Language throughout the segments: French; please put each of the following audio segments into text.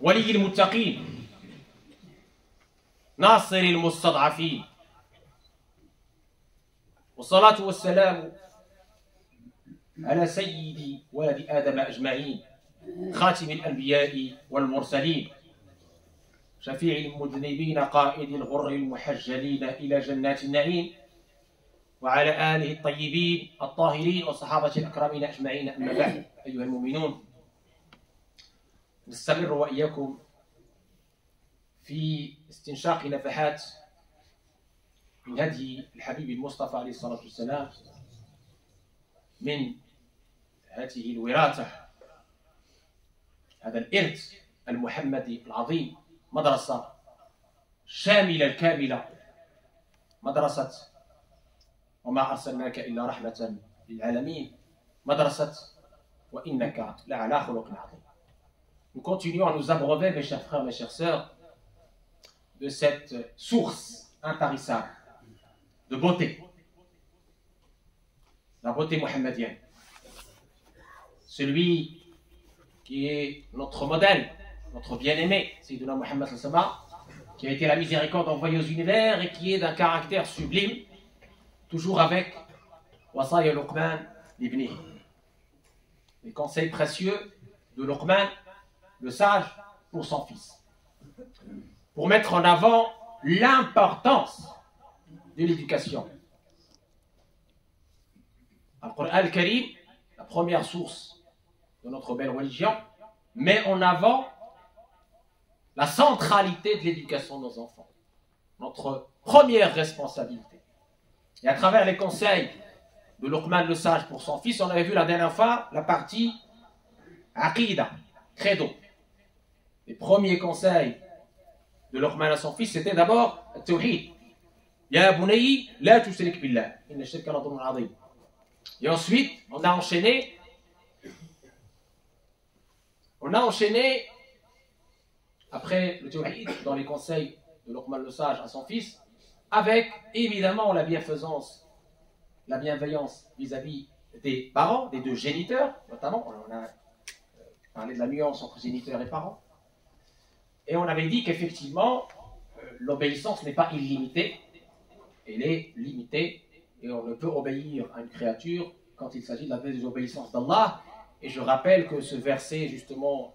ولي المتقين ناصر المستضعفين والصلاة والسلام على سيد ولد آدم أجمعين خاتم الأنبياء والمرسلين شفيع المذنبين قائد الغر المحجلين إلى جنات النعيم وعلى آله الطيبين الطاهرين والصحابة الأكرمين أجمعين. أما بعد أيها المؤمنون، نستمر وإياكم في استنشاق نفحات من هدي الحبيب المصطفى عليه الصلاة والسلام من هذه الوراثة، هذا الإرث المحمدي العظيم، مدرسة شاملة الكاملة، مدرسة وما أرسلناك إلا رحمة للعالمين، مدرسة وإنك لعلى خلق عظيم. Nous continuons à nous abreuver, mes chers frères, mes chères sœurs, de cette source intarissable de beauté, la beauté mohammedienne. Celui qui est notre modèle, notre bien-aimé, Sayyidina Muhammad sallallahu alayhi wa sallam, qui a été la miséricorde envoyée aux univers et qui est d'un caractère sublime, toujours avec Wasaya Luqman ibni, les conseils précieux de Luqman, le sage, pour son fils, pour mettre en avant l'importance de l'éducation. Al-Qur'an al-Karim, la première source de notre belle religion, met en avant la centralité de l'éducation de nos enfants, notre première responsabilité. Et à travers les conseils de Luqman le sage pour son fils, on avait vu la dernière fois la partie Aqida, credo. Les premiers conseils de Luqman à son fils, c'était d'abord le tawhid. Ya bunayyi la tushrik billah, inna shirka la dhulmun adhim. Et ensuite, on a enchaîné après le tawhid, dans les conseils de Luqman le sage à son fils, avec évidemment la bienfaisance, la bienveillance vis-à-vis des parents, des deux géniteurs, notamment. On a parlé de la nuance entre géniteurs et parents. Et on avait dit qu'effectivement, l'obéissance n'est pas illimitée, elle est limitée, et on ne peut obéir à une créature quand il s'agit de la désobéissance d'Allah. Et je rappelle que ce verset, justement,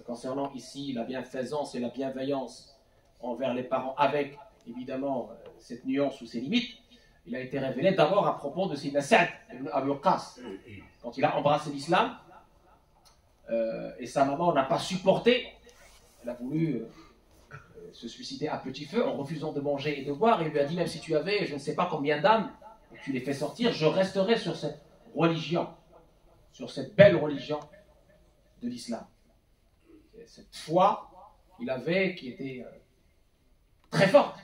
concernant ici la bienfaisance et la bienveillance envers les parents, avec évidemment cette nuance ou ces limites, il a été révélé d'abord à propos de Sayyidina Sa'd ibn Abi Waqqas, quand il a embrassé l'islam, et sa maman n'a pas supporté, elle a voulu se suicider à petit feu en refusant de manger et de boire, et il lui a dit: même si tu avais je ne sais pas combien d'âmes, tu les fais sortir, je resterai sur cette religion, sur cette belle religion de l'islam. Cette foi qu'il avait qui était très forte.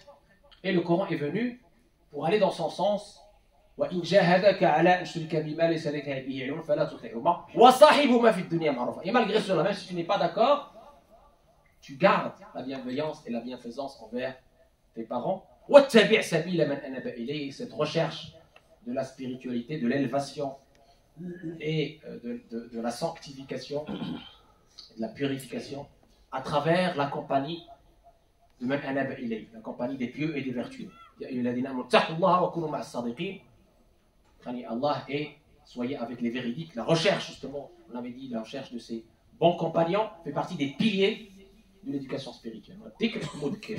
Et le Coran est venu pour aller dans son sens. Et malgré cela, même si tu n'es pas d'accord, tu gardes la bienveillance et la bienfaisance envers tes parents. Cette recherche de la spiritualité, de l'élévation et de la sanctification, de la purification, à travers la compagnie de man anaba ilayh, la compagnie des pieux et des vertueux. Craignez Allah et soyez avec les véridiques. La recherche, justement, on avait dit, la recherche de ces bons compagnons fait partie des piliers de l'éducation spirituelle.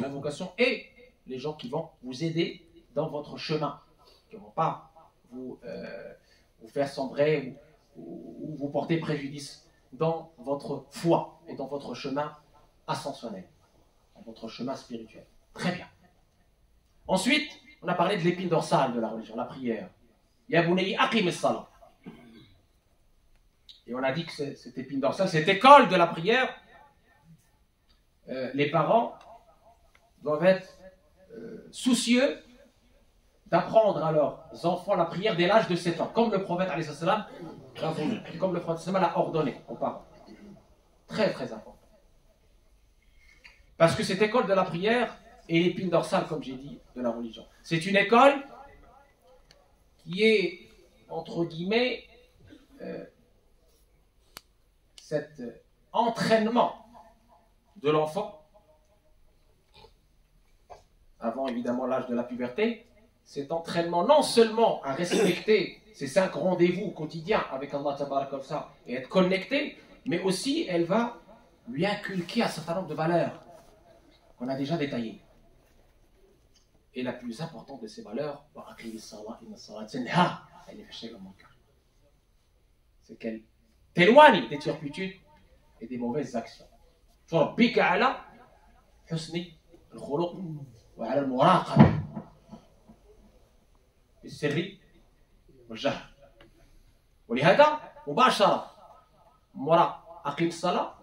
La vocation et les gens qui vont vous aider dans votre chemin, qui ne vont pas vous faire sombrer ou vous porter préjudice dans votre foi et dans votre chemin ascensionnel, dans votre chemin spirituel. Très bien. Ensuite, on a parlé de l'épine dorsale de la religion, la prière. Ya bunayyi aqim as-salat. Et on a dit que cette épine dorsale, cette école de la prière, les parents doivent être soucieux d'apprendre à leurs enfants la prière dès l'âge de 7 ans, comme le prophète alayhi salam l'a voulu, comme le prophète l'a ordonné aux parents. Très très important. Parce que cette école de la prière est l'épine dorsale, comme j'ai dit, de la religion. C'est une école qui est, entre guillemets, cet entraînement de l'enfant, avant évidemment l'âge de la puberté, cet entraînement non seulement à respecter ces 5 rendez-vous quotidiens avec Allah Tabarak comme ça et être connecté, mais aussi elle va lui inculquer un certain nombre de valeurs qu'on a déjà détaillées. Et la plus importante de ces valeurs, c'est qu'elle t'éloigne des turpitudes et des mauvaises actions. تربيك على حسن الخلق وعلى المراقبة بالسر والجهر. ولهذا مباشرة مرة أقيم الصلاة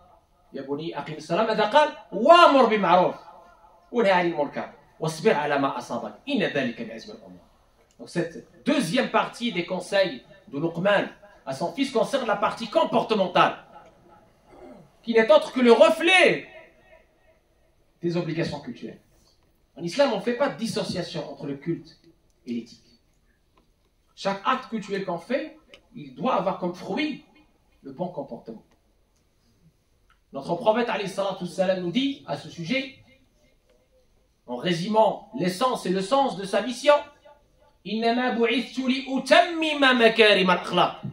يا بني أقيم الصلاة ماذا قال؟ وامر بالمعروف ونهى عن المنكر واصبر على ما أصابك إن ذلك من عزم الأمور. Donc cette deuxième partie des conseils de Luqman à son fils concerne la partie comportementale, qui n'est autre que le reflet des obligations culturelles. En islam, on ne fait pas de dissociation entre le culte et l'éthique. Chaque acte culturel qu'on fait, il doit avoir comme fruit le bon comportement. Notre prophète alayhi salatu salam nous dit à ce sujet, en résumant l'essence et le sens de sa mission, Innama bu'ithtu li utammima makarim al-akhlaq.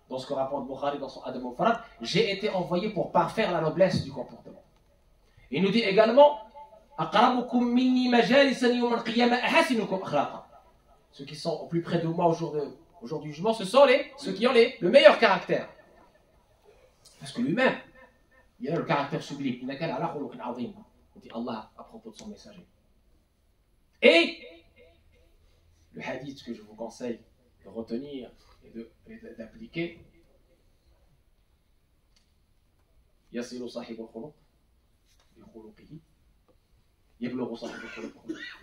Dans ce que rapporte Bukhari dans son Adab al-Farad, j'ai été envoyé pour parfaire la noblesse du comportement. Il nous dit également, Aqrabukum minni majalisan yawm al-qiyamah ahasinukum akhlaqa. Ceux qui sont au plus près de moi au jour du jugement, ce sont ceux qui ont le meilleur caractère. Parce que lui-même, il a le caractère sublime. On dit Allah à propos de son messager. Et le hadith que je vous conseille de retenir et d'appliquer, Yasilu sahib al-khuluq bi khuluqihi yablughu sahib al-khuluq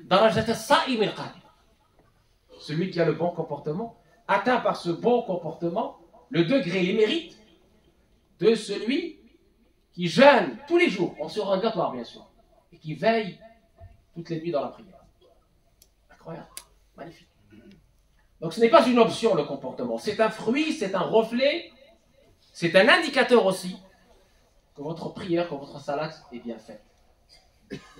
darajat as-sa'im al-qadim. Celui qui a le bon comportement atteint par ce bon comportement le degré, les mérites de celui qui jeûne tous les jours, en surrogatoire bien sûr, et qui veille toutes les nuits dans la prière. Incroyable, magnifique. Donc ce n'est pas une option le comportement, c'est un fruit, c'est un reflet, c'est un indicateur aussi que votre prière, que votre salat est bien faite.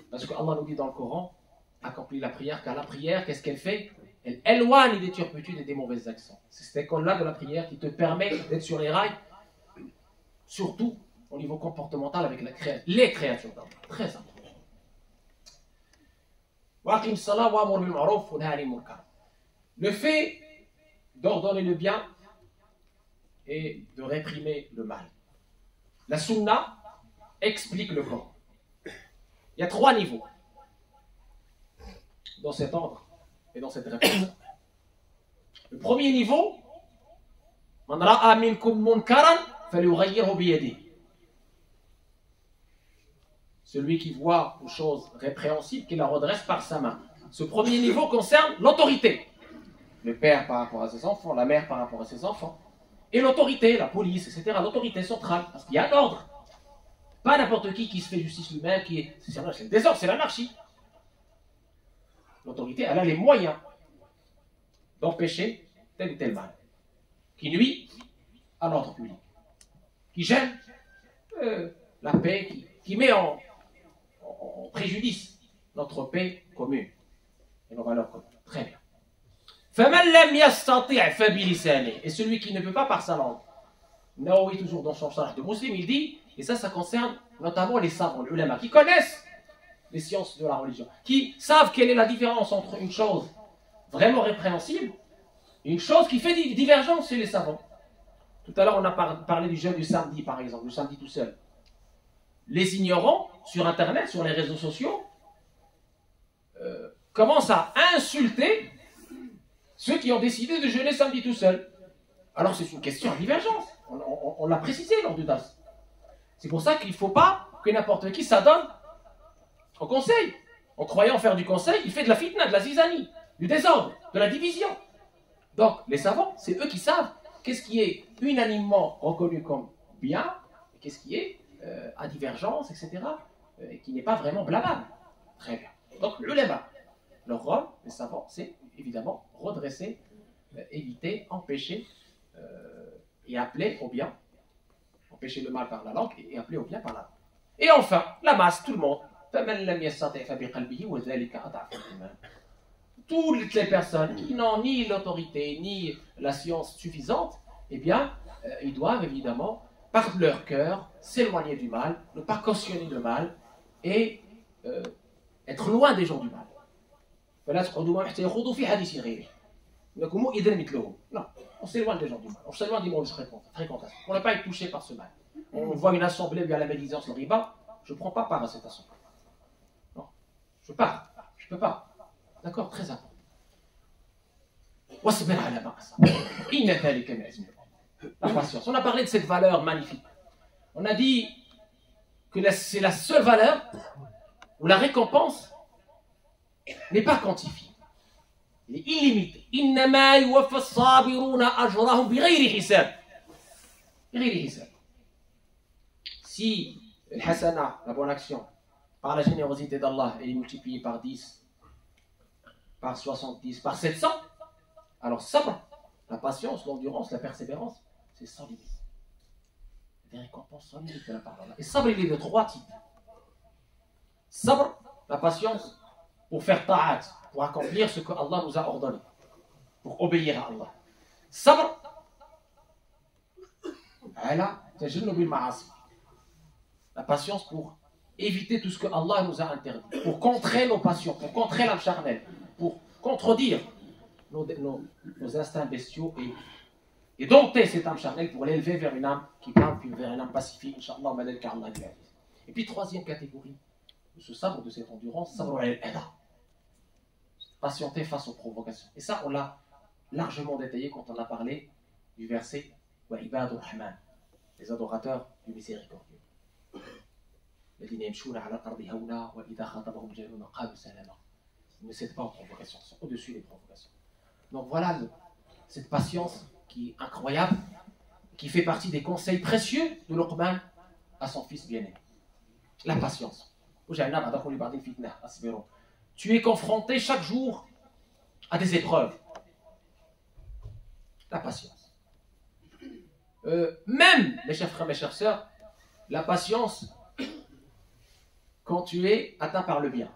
Parce que Allah nous dit dans le Coran, accomplis la prière, car la prière, qu'est-ce qu'elle fait? Elle éloigne des turpitudes et des mauvaises actions. C'est cette école-là de la prière qui te permet d'être sur les rails, surtout au niveau comportemental avec les créatures d'Allah. Très important. Le fait d'ordonner le bien et de réprimer le mal. La sunna explique le Coran. Il y a 3 niveaux dans cet ordre et dans cette réponse. Le premier niveau, Man ra'a minkum munkaran falyughayyirhu biyadihi. Celui qui voit une chose répréhensible, qui la redresse par sa main. Ce premier niveau concerne l'autorité. Le père par rapport à ses enfants, la mère par rapport à ses enfants. Et l'autorité, la police, etc. L'autorité centrale, parce qu'il y a un ordre. Pas n'importe qui se fait justice lui-même, c'est le désordre, c'est l'anarchie. L'autorité, elle a les moyens d'empêcher tel ou tel mal, qui nuit à l'ordre public, qui gêne la paix, qui met en préjudice notre paix commune et nos valeurs communes. Très bien. Et celui qui ne peut pas par sa langue. Nawawi, toujours dans son Sharh de Muslim, il dit, et ça concerne notamment les savants, les ulama, qui connaissent les sciences de la religion, qui savent quelle est la différence entre une chose vraiment répréhensible et une chose qui fait divergence chez les savants. Tout à l'heure, on a parlé du jeûne du samedi, par exemple, le samedi tout seul. Les ignorants, sur Internet, sur les réseaux sociaux, commencent à insulter ceux qui ont décidé de jeûner samedi tout seul. Alors c'est une question à divergence. On l'a précisé lors du DAS. C'est pour ça qu'il ne faut pas que n'importe qui s'adonne au conseil. En croyant faire du conseil, il fait de la fitna, de la zizanie, du désordre, de la division. Donc les savants, c'est eux qui savent qu'est-ce qui est unanimement reconnu comme bien, et qu'est-ce qui est à divergence, etc., et qui n'est pas vraiment blâmable. Très bien. Donc l'ulama, leur rôle, les savants, c'est évidemment redresser, éviter, empêcher et appeler au bien. Empêcher le mal par la langue et appeler au bien par la langue. Et enfin, la masse, tout le monde. Toutes les personnes qui n'ont ni l'autorité ni la science suffisante, eh bien, ils doivent évidemment, par leur cœur, s'éloigner du mal, ne pas cautionner le mal et être loin des gens du mal. Non, on s'éloigne des gens du mal, on s'éloigne des mauvaises fréquentations. On n'a pas été touché par ce mal. On voit une assemblée via la médisance, le riba, je ne prends pas part à cette assemblée. Non, je pars, je ne peux pas. D'accord, très important. La patience. On a parlé de cette valeur magnifique. On a dit que c'est la seule valeur où la récompense n'est pas quantifiée. Elle est illimitée. إنما يوفى الصابرون أجرهم بغير حساب. بغير حساب. Si le hasana, la bonne action, par la générosité d'Allah, elle est multipliée par 10, par 70, par 700, alors sabr, la patience, l'endurance, la persévérance, c'est sans limite. Des récompenses sans limite de la part d'Allah. Et sabr, il est de 3 types. Sabr, la patience, pour faire ta'at, pour accomplir ce que Allah nous a ordonné, pour obéir à Allah. Sabr, la patience pour éviter tout ce que Allah nous a interdit, pour contrer nos passions, pour contrer l'âme charnelle, pour contredire nos instincts bestiaux et dompter cette âme charnelle pour l'élever vers une âme qui parle, puis vers une âme pacifique, Inch'Allah, madal karna. Et puis troisième catégorie de ce sabre, de cette endurance, sabre al-ada, patienter face aux provocations. Et ça, on l'a largement détaillé quand on a parlé du verset wa ibadur rahman, les adorateurs du miséricordieux. Ils ne cèdent pas aux provocations, ils sont au-dessus des provocations. Donc voilà cette patience qui est incroyable, qui fait partie des conseils précieux de Luqman à son fils bien-aimé. La patience. Tu es confronté chaque jour à des épreuves. La patience. Même, mes chers frères, mes chères sœurs, la patience quand tu es atteint par le bien.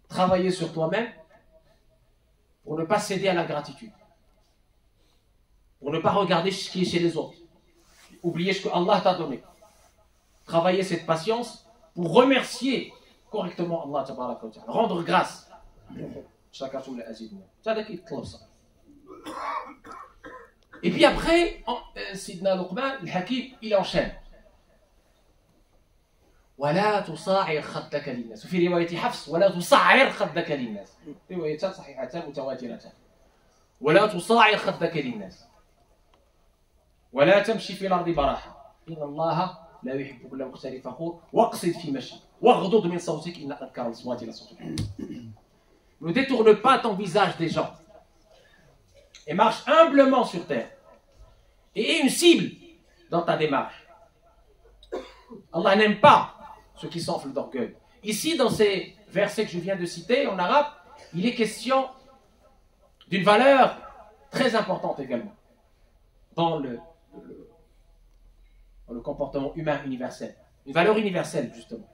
Travailler sur toi-même pour ne pas céder à l'ingratitude. Pour ne pas regarder ce qui est chez les autres. Oublier ce que Allah t'a donné. Travailler cette patience pour remercier correctement Allah. Rendre grâce. Et puis après, Sidna Luqman, le Hakim, il enchaîne. ولا تصاعر خدك للناس وفي رواية حفص ولا تصعر خدك للناس روايتان صحيحتان متواترتان ولا تصاعر خدك للناس ولا تمشي في الأرض براحة إن الله لا يحب كل مختال فخور واقصد في مشي واغضض من صوتك إن أنكر الأصوات لصوت الحمير. Ne détourne pas ton visage des gens et marche humblement sur terre et aie une cible dans ta démarche. Allah n'aime pas ceux qui s'enflent d'orgueil. Ici, dans ces versets que je viens de citer en arabe, il est question d'une valeur très importante également dans le comportement humain universel. Une valeur universelle, justement.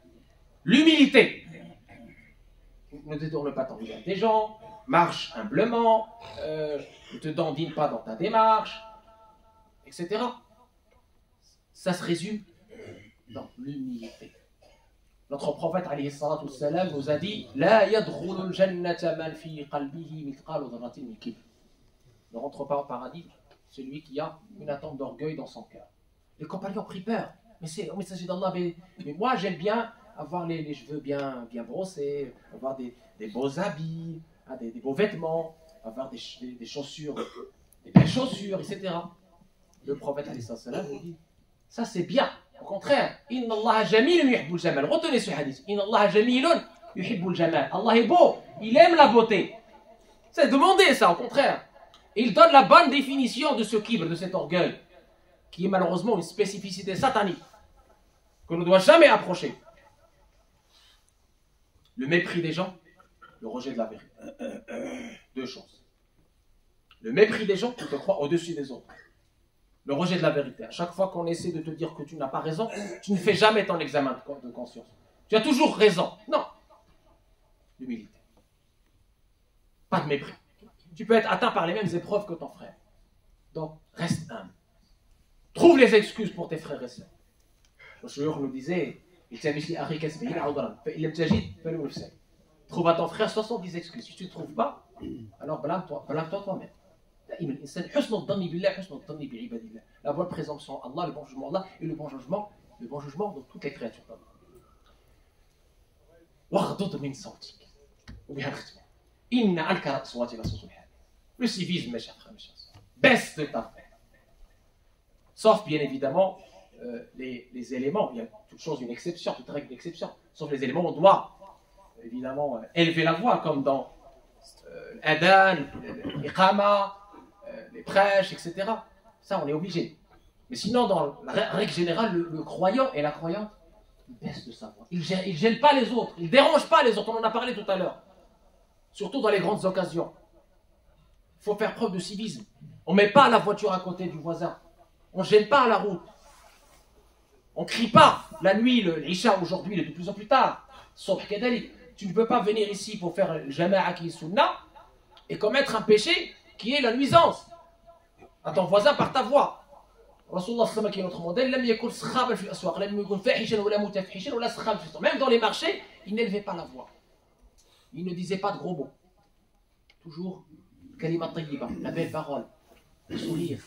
L'humilité. Ne détourne pas ton visage des gens, marche humblement, ne te dandine pas dans ta démarche, etc. Ça se résume dans l'humilité. Notre prophète alayhi salatu wassalam nous a dit La yadkhulul jannata man fi qalbihi mithqalu dharratin min kibr. Ne rentre pas au paradis celui qui a une attente d'orgueil dans son cœur. Les compagnons ont pris peur. Mais c'est au messager d'Allah, mais moi j'aime bien avoir les cheveux bien brossés, avoir des beaux habits, des beaux vêtements, avoir des chaussures, des belles chaussures, etc. Le prophète alayhi salatu wassalam nous dit ça c'est bien. Au contraire, Inna Allah jamilun yuhibbul jamal. Retenez ce hadith. Inna Allah jamilun yuhibbul jamal. Allah est beau, il aime la beauté. C'est demander ça, au contraire. Et il donne la bonne définition de ce kibr, de cet orgueil, qui est malheureusement une spécificité satanique, qu'on ne doit jamais approcher. Le mépris des gens, le rejet de la vérité. Deux choses. Le mépris des gens qui te croient au-dessus des autres. le rejet de la vérité. À chaque fois qu'on essaie de te dire que tu n'as pas raison, tu ne fais jamais ton examen de conscience. Tu as toujours raison. Non. L'humilité. Pas de mépris. Tu peux être atteint par les mêmes épreuves que ton frère. Donc, reste humble. Trouve les excuses pour tes frères et sœurs. Le chouyour nous disait, trouve à ton frère 70 excuses. Si tu ne trouves pas, alors blâme-toi toi-même. La bonne présomption Allah, le bon jugement Allah et le bon jugement de toutes les créatures d'Allah. Le civisme, mes chers frères, mes chers sœurs, baisse de ta frère. Sauf bien évidemment les éléments, il y a toute chose une exception, toute règle d'exception. Sauf les éléments, on doit évidemment élever la voix, comme dans l'adhan, l'iqama, les prêches, etc. Ça, on est obligé. Mais sinon, dans la règle générale, le croyant et la croyante, il baisse de sa voix. Il ne gêne pas les autres, il ne dérange pas les autres. On en a parlé tout à l'heure. Surtout dans les grandes occasions. Il faut faire preuve de civisme. On ne met pas la voiture à côté du voisin. On ne gêne pas la route. On ne crie pas. La nuit, l'Isha aujourd'hui, il est de plus en plus tard. Tu ne peux pas venir ici pour faire le jama'a qui est sunna et commettre un péché qui est la nuisance à ton voisin par ta voix. Rasulullah sallallahu qui est notre modèle, même dans les marchés, il n'élevait pas la voix. Il ne disait pas de gros mots. Toujours kalima tayyiba, la belle parole, le sourire.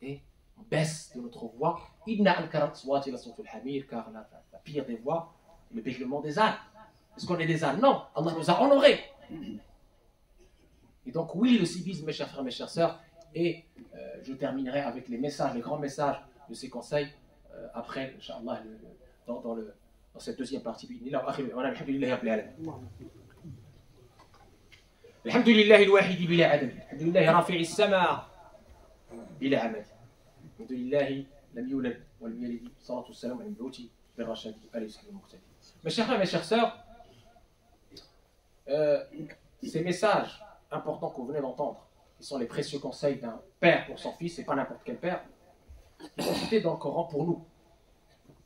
Et on baisse de notre voix. Car la pire des voix, le béglement des ânes. Est-ce qu'on est des ânes? Non, Allah nous a honorés. Et donc oui, le civisme, mes chers frères, mes chères sœurs, et je terminerai avec les messages, les grands messages de ces conseils après, Inch'Allah, dans cette deuxième partie. الحمد لله الواحد بلا عدد الحمد لله رافع السماء بلا عمد الحمد لله لم يولد ولم يلد صلاة والسلام على المبعوث بالرشاد عليه وصحبه المقتدي. Mes chers frères, mes chères sœurs, ces messages importants que vous venez d'entendre, qui sont les précieux conseils d'un père pour son fils, et pas n'importe quel père, ils sont cités dans le Coran pour nous,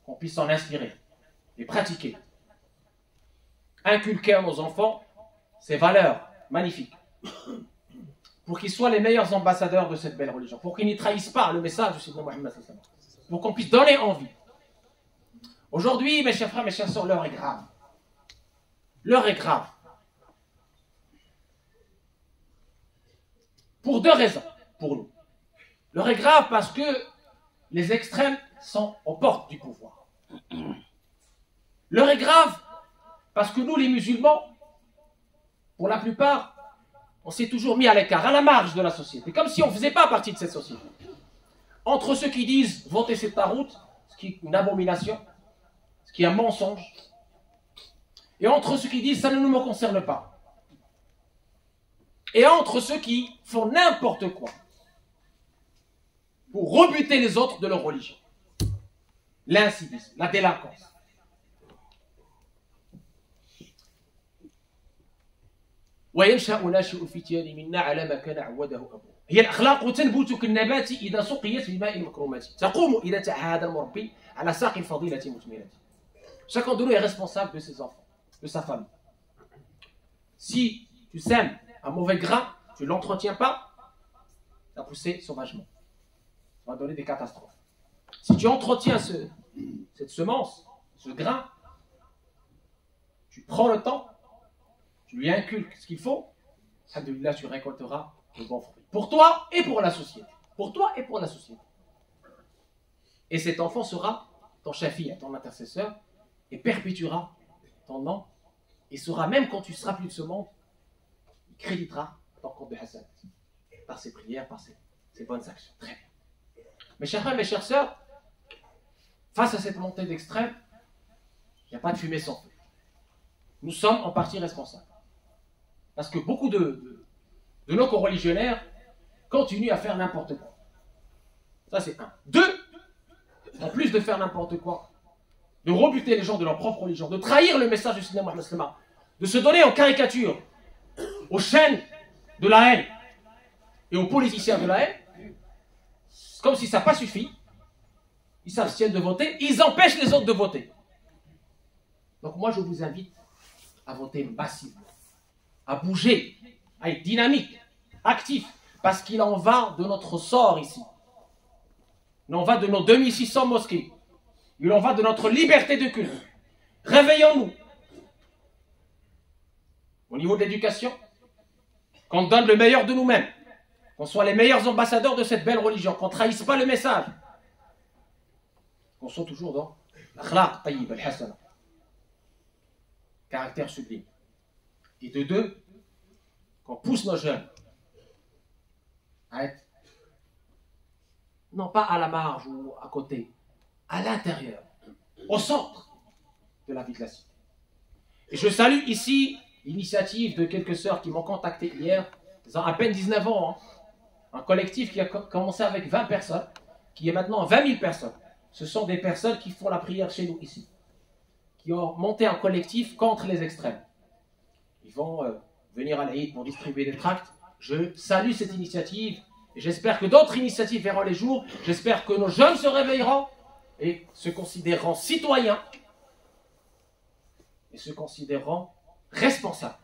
qu'on puisse s'en inspirer, les pratiquer, inculquer à nos enfants ces valeurs magnifiques, pour qu'ils soient les meilleurs ambassadeurs de cette belle religion, pour qu'ils n'y trahissent pas le message du Seigneur Mohammed, pour qu'on puisse donner envie. Aujourd'hui, mes chers frères, mes chères sœurs, l'heure est grave. L'heure est grave. Pour deux raisons, pour nous. L'heure est grave parce que les extrêmes sont aux portes du pouvoir. L'heure est grave parce que nous, les musulmans, pour la plupart, on s'est toujours mis à l'écart, à la marge de la société, comme si on ne faisait pas partie de cette société. Entre ceux qui disent « votez cette route », ce qui est une abomination, ce qui est un mensonge, et entre ceux qui disent « ça ne me concerne pas », et entre ceux qui font n'importe quoi pour rebuter les autres de leur religion. L'incivisme, la délinquance. وينشأ ناشئ الفتيان منا على ما كان عوده أبوه. هي الأخلاق تنبت كالنبات إذا سقيت بماء المكرمات. تقوم إذا تعهد المربي على ساق الفضيلة مثمرة. Chacun de nous est responsable de ses enfants, de sa famille. Si tu sèmes un mauvais grain, tu ne l'entretiens pas, ça va pousser sauvagement. Ça va donner des catastrophes. Si tu entretiens cette semence, ce grain, tu prends le temps, tu lui inculques ce qu'il faut, alhamdoulilah, tu récolteras de bons fruits. Pour toi et pour la société. Pour toi et pour la société. Et cet enfant sera ton chafi, ton intercesseur, et perpétuera ton nom, et sera, même quand tu seras plus de ce monde, il créditera ton compte de Hassan, par ses prières, par ses bonnes actions. Très bien. Mes chers frères, mes chères sœurs, face à cette montée d'extrême, il n'y a pas de fumée sans feu. Nous sommes en partie responsables. Parce que beaucoup de nos coreligionnaires continuent à faire n'importe quoi. Ça, c'est un. Deux, en plus de faire n'importe quoi, de rebuter les gens de leur propre religion, de trahir le message du Seigneur Mohammed, de se donner en caricature aux chaînes de la haine et aux politiciens de la haine, comme si ça n'a pas suffi, ils s'abstiennent de voter, ils empêchent les autres de voter. Donc moi je vous invite à voter massivement, à bouger, à être dynamique, actif, parce qu'il en va de notre sort ici. Il en va de nos 2600 mosquées. Il en va de notre liberté de culte. Réveillons-nous. Au niveau de l'éducation, qu'on donne le meilleur de nous-mêmes, qu'on soit les meilleurs ambassadeurs de cette belle religion, qu'on ne trahisse pas le message, qu'on soit toujours dans l'akhlaq tayyib al-hasana, caractère sublime. Et de deux, qu'on pousse nos jeunes à être non pas à la marge ou à côté, à l'intérieur, au centre de la vie de la cité. Et je salue ici l'initiative de quelques sœurs qui m'ont contacté hier, ils ont à peine 19 ans, un collectif qui a commencé avec 20 personnes, qui est maintenant 20 000 personnes. Ce sont des personnes qui font la prière chez nous ici, qui ont monté un collectif contre les extrêmes. Ils vont venir à l'Aïd pour distribuer des tracts. Je salue cette initiative et j'espère que d'autres initiatives verront les jours. J'espère que nos jeunes se réveilleront et se considéreront citoyens et se considéreront responsables.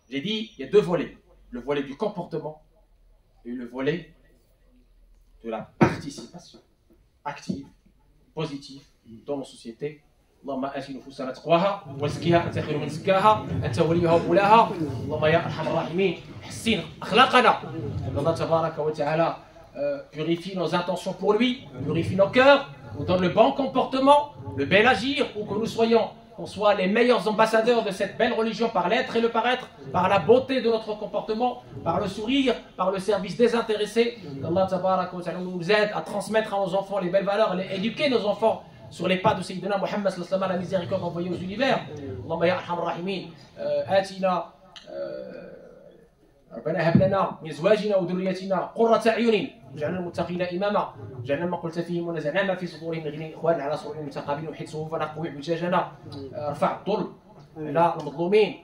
J'ai dit, il y a deux volets. Le volet du comportement et le volet de la participation active, positive dans nos sociétés. اللهم آت نفوسنا تقواها وزكها أنت خير من زكاها أنت وليها ومولاها اللهم يا أرحم الراحمين حسين أخلاقنا الله تبارك وتعالى purifie nos intentions pour lui, purifie nos cœurs, nous donne le bon comportement, le bel agir, ou que nous soyons, qu'on soit les meilleurs ambassadeurs de cette belle religion par l'être et le paraître, par la beauté de notre comportement, par le sourire, par le service désintéressé. Qu'Allah tabaraka wa ta'ala nous aide à transmettre à nos enfants les belles valeurs, à éduquer nos enfants sur les pas de Sayyidina Muhammad sallallahu alayhi wa sallam, la miséricorde envoyée aux univers. Allahumma ya arhamar rahimin, atina ربنا هب لنا من ازواجنا وذريتنا قرة اعين واجعلنا المتقين اماما واجعلنا ما قلت فيهم ونزعنا ما في صدورهم من غل اخوان على سرور متقابلين وحيد صفوفنا قوي حجاجنا ارفع الظلم على المظلومين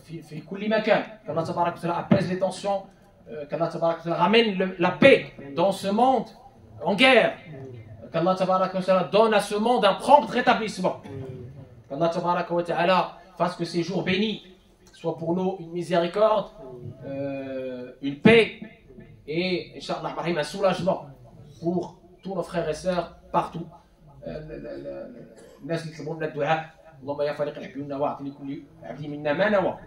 في كل مكان كالله تبارك وتعالى apaise les tensions كالله تبارك وتعالى ramène la paix dans ce monde en guerre qu'Allah tabaraka wa ta'ala donne à ce monde un prompt rétablissement qu'Allah tabaraka wa ta'ala fasse que ces jours bénis soit pour nous une miséricorde, une paix et, Inch'Allah, un soulagement pour tous nos frères et sœurs partout. الناس اللي يطلبون لنا الدعاء اللهم يا فارق الحب واعط لكل عبد منا ما نوى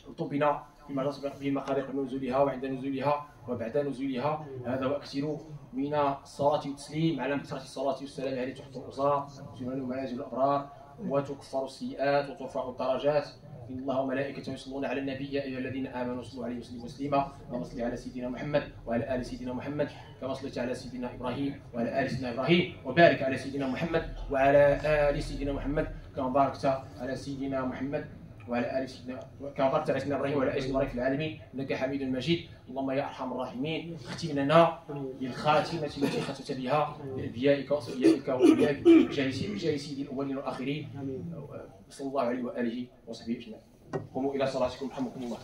اطلب بنا فيما نسبق به مخارق نزولها وعند نزولها وبعد نزولها هذا واكثروا من الصلاه والتسليم على كثره الصلاه والسلام عليه تحت الاسرار سنن منازل الابرار وتكفر السيئات وترفع الدرجات إن الله وملائكته يصلون على النبي يا أيها الذين آمنوا صلوا عليه وسلموا تسليما اللهم صل على سيدنا محمد وعلى آل سيدنا محمد كما صليت على سيدنا إبراهيم وعلى آل سيدنا إبراهيم وبارك على سيدنا محمد وعلى آل سيدنا محمد كما باركت على سيدنا محمد وعلى آل سيدنا كما باركت على سيدنا إبراهيم وعلى آل سيدنا إبراهيم في العالمين إنك حميد مجيد اللهم يا أرحم الراحمين اختم لنا بالخاتمة التي ختمت بها بأنبيائك وأصفيائك وأوليائك بجاه سيد الأولين والآخرين صلى الله عليه وآله وصحبه أجمعين قوموا إلى صلاتكم رحمكم الله